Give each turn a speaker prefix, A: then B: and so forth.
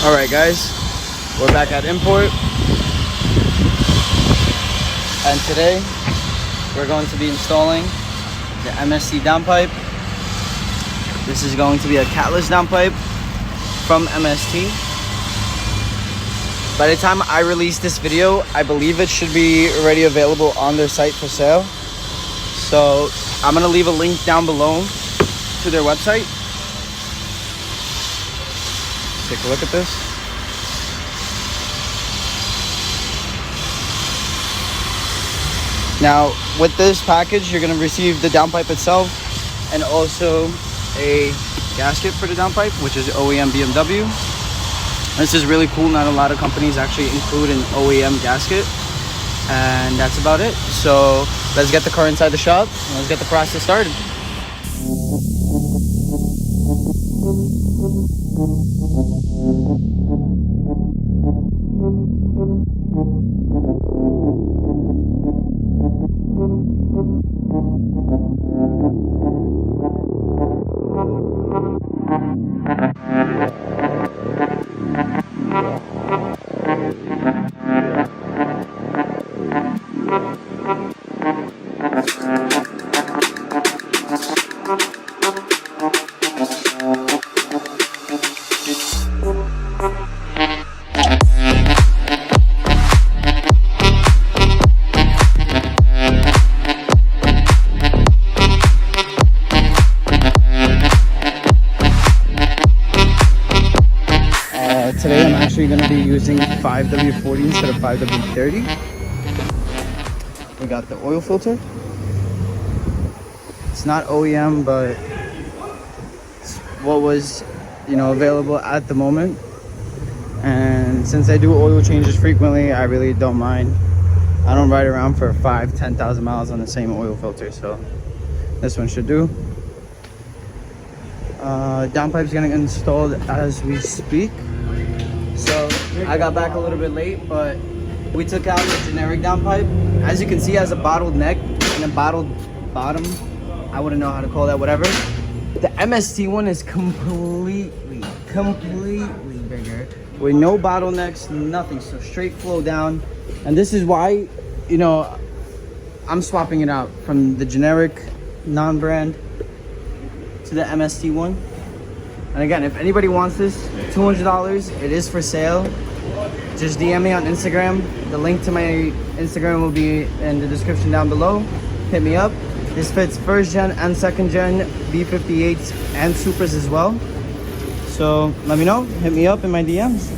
A: Alright guys, we're back at Import, and today we're going to be installing the Mst Downpipe. This is going to be a catless downpipe from MST. By the time I release this video, I believe it should be already available on their site for sale. So I'm going to leave a link down below to their website. Take a look at this. Now, with this package, you're going to receive the downpipe itself and also a gasket for the downpipe, which is OEM BMW. This is really cool. Not a lot of companies actually include an OEM gasket. And that's about it. So let's get the car inside the shop and let's get the process started. Today I'm actually going to be using 5W40 instead of 5W30. We got the oil filter. It's not OEM, but it's what was, available at the moment. And since I do oil changes frequently, I really don't mind. I don't ride around for 5,000-10,000 miles on the same oil filter, so this one should do. Downpipe's getting installed as we speak. So I got back a little bit late, but we took out the generic downpipe. As you can see, it has a bottled neck and a bottled bottom. I wouldn't know how to call that, whatever. The MST one is completely bigger with no bottlenecks, nothing. So straight flow down. And this is why, I'm swapping it out from the generic non-brand to the MST one. And again, if anybody wants this, $200, it is for sale. Just DM me on Instagram. The link to my Instagram will be in the description down below. Hit me up. This fits first gen and second gen B58s and Supras as well. So let me know. Hit me up in my DMs.